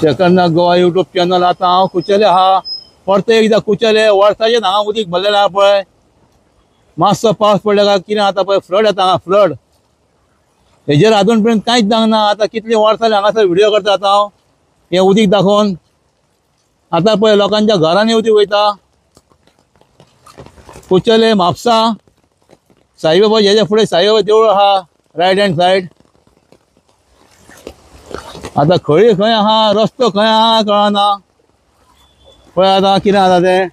Second Goa YouTube channel. आता हांव कुचेले आहा, परत एकदा कुचेले वर्साचे हांगा उदीक भरलेलें आहा पळय. मातसो पावस पडले काय कितें आता पळय फ्लड येता हांगा, फ्लड. हेजेर आजून पर्यंत कांयच जावंक ना. आता कितली वर्सां जाली हांगासर व्हिडिओ करता आता हांव हें उदीक दाखोवन. आता पळय लोकांच्या घरांनी उदीक वयता. कुचेले म्हापसा साईबाबा हेजे फुडें साईबाबा देवूळ आहा रायट हँड सायड. आता खळी खंय आहा, रस्तो खंय आहा कळना. पळय आता कितें जाता तें.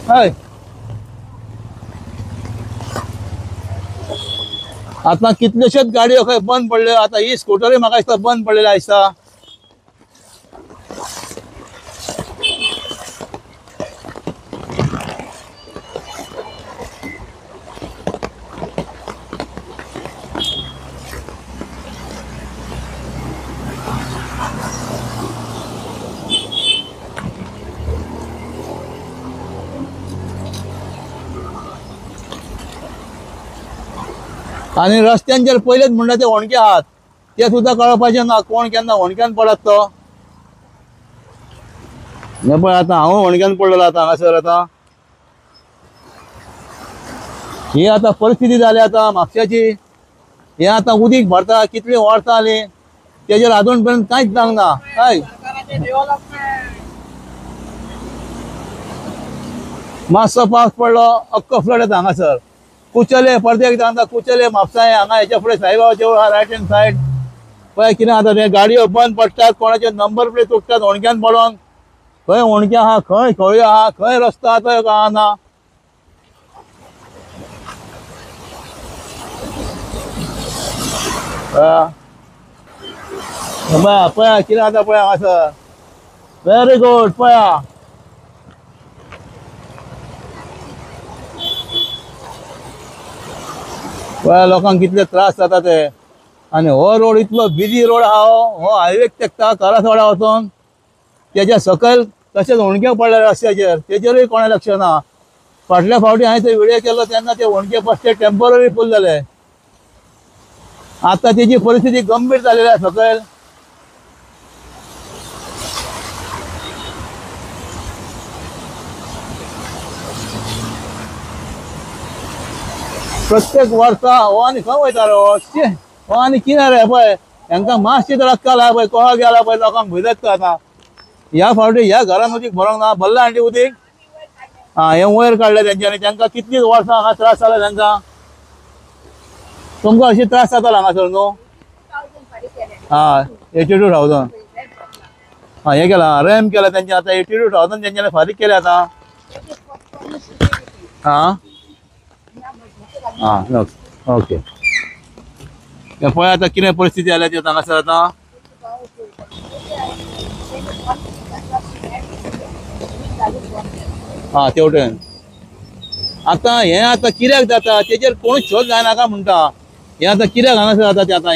हय आता कितल्योश्योच गाडयो खंय बंद पडल्यो. आता ही स्कूटरूय म्हाका दिसता बंद पडलेली दिसता. आणि रस्त्यांचेर पयलेच म्हणटा ते होणके आहात ते सुद्धा कळपाचें ना कोण केन्ना होणक्यान पडत तो. हे पळय आता हांव होणक्यान पडलेलो आता हांगासर. आता ही आता परिस्थिती जाली आता म्हापश्याची. हे आता उदीक भरता कितली वर्सां जाली तेजेर आजून पर्यंत कांयच जावंक ना. हय मातसो पावस पडलो अख्खो फ्लड येता हांगासर. कुचेले परत एकदा आता कुचेले म्हापसा हांगा हेच्या फुडें साईबाबा देवूळ आहा रायट हँड सायड. पळय कितें जाता तें. गाडयो बंद पडटात, कोणाचे नंबर प्लेट तुटतात होणक्यान पडोन. खंय होणके आहा, खंय खळयो आहा, खंय रस्तो आहा तो कळना. पळया कितें जाता पळय हांगासर. Very good. पळया पळया लोकांक कितले त्रास जाता ते. आनी हो रोड इतलो बिजी रोड आहा. हो हायवेक तेकता करासवाडा वचोन. तेच्या सकयल तशेंच होणके पडले रस्त्याचेर, तेजेरूय कोणें लक्ष ना. फाटल्या फावटी हांवें थंय व्हिडिओ केलो तेन्ना ते होणके बसचे टेम्पररी फूल जाले. आता तेजी परिस्थिती गंभीर जालेली आहा सकयल. प्रत्येक वर्सा हो आनी खंय वयता रे हो आनी कितें रे. पळय हांकां मातशी तर अक्कल आहा पळय. कहो गेला पळय लोकांक भंय दिसता आता. ह्या फावटी ह्या घरान उदीक भरोंक ना. भरला आंटी उदीक. हे वयर काडले तेंच्यांनी. तांकां कितलीच वर्सां हांगा त्रास जाला तांकां. तुमकां अशी त्रास जातालो हांगासर न्हू. 82,000. हे केला रॅम केला तेंचे. आता 82,000 तेंच्यांनी फारीक केले आता. ओके. पळय आता कितें परिस्थिती जाल्या ती हांगासर आता. तेवटेन आता हे आता कित्याक जाता तेजेर कोणूच शोध जायनाका म्हणटा. हे आता कित्याक हांगासर जाता ते. आता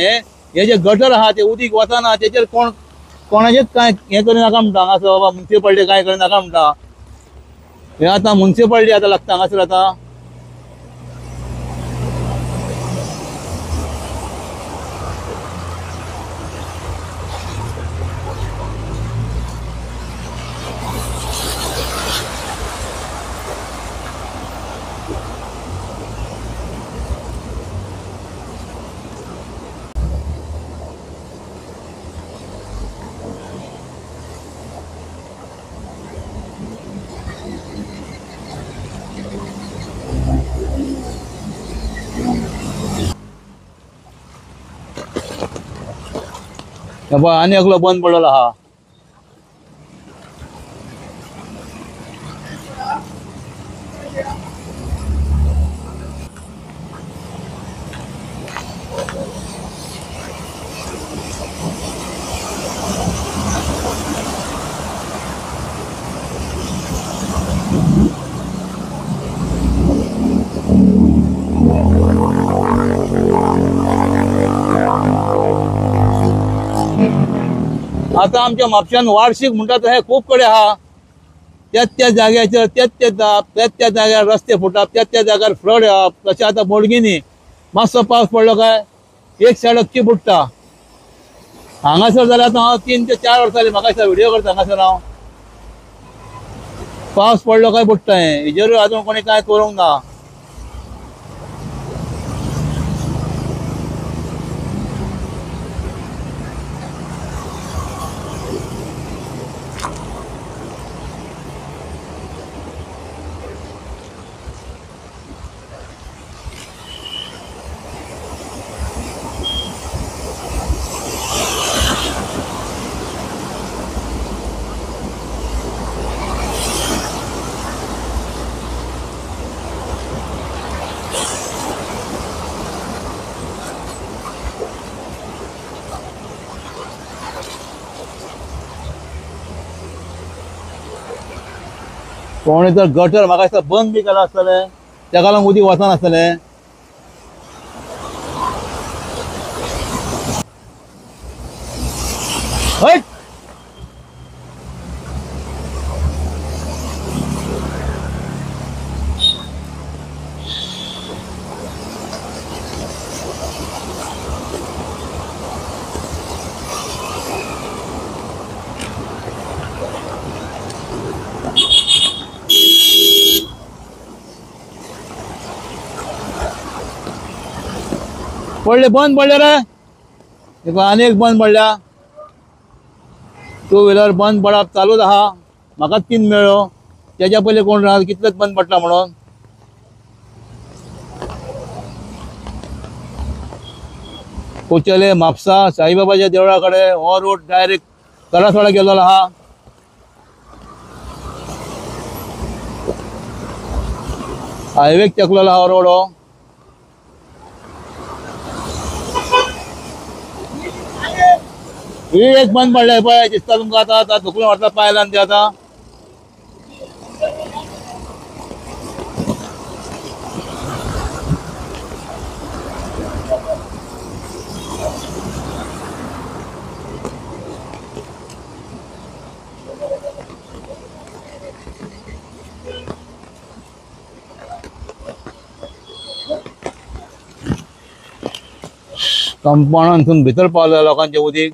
हे जे गटर आहा ते उदीक वचना तेजेर कोणाचेच कांय हे करिनाका म्हणटा हांगासर. बाबा म्युन्सिपाल्टी कांय करिनाका म्हणटा. हे आता म्युन्सिपाल्टी आता लागता हांगासर आता. आनी एकलो बंद पडलेलो आहा. आता आमच्या म्हापश्यान वार्षिक म्हणटा हे खूप कडे आहा. त्या जाग्याचेर त्या जाप त्या जाग्यार रस्ते फुटप त्या जाग्यार फ्लड येवप तशें आतां बोडगिनी मातसो पावस पडलो काय एक सायड अख्खी बुडटा हांगासर जाल्यार आतां हांव 3 ते 4 वर्सां जालीं म्हाका दिसता व्हिडिओ करता हांगासर हांव पावस पडलो काय बुडटा हेजेर आजून कोणी काय करूंक ना कोणी तर गटर म्हाका दिसता बंद बी केला आसतलें तेका लागून उदीक वचनासतलें हट पडले बंद पडले रे देखो आनीक बंद पडल्या 2 व्हीलर बंद पडप चालूच आहा म्हाका 3 मेळ्ळो तेच्या पयलीं कोण राव कितलेच बंद पडटा म्हणून कुचेले म्हापसा साईबाबाच्या देवळा कडेन हो रोड डायरेक्ट करासवाडा गेलेलो आहा हायवेक तेकलेलो आहा रोड हो ही एक बंद पडले पळय दिसता तुमकां आतां धुकलो व्हरता पायलान ते आतां कंपाउंडांतून भितर पावले लोकांचे उदीक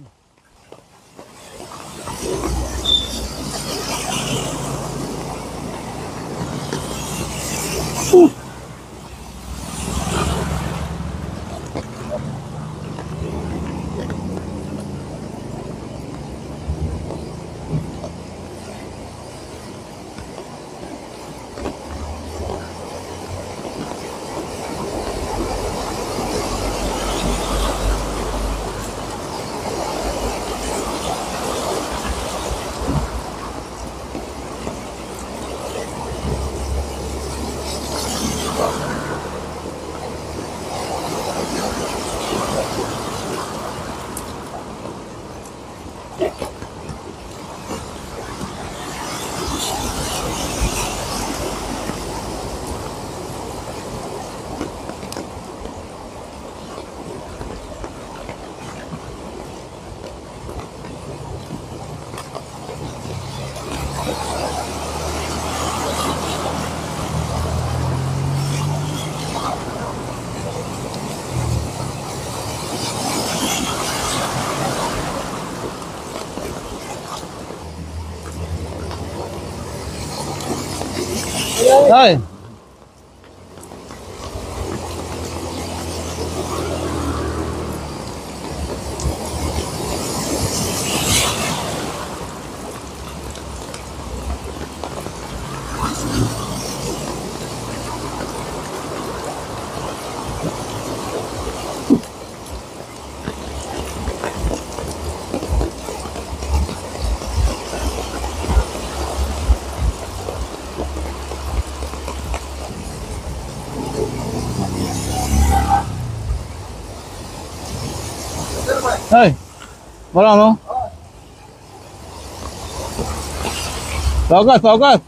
हय हय बरो न्हू सावकाश सावकाश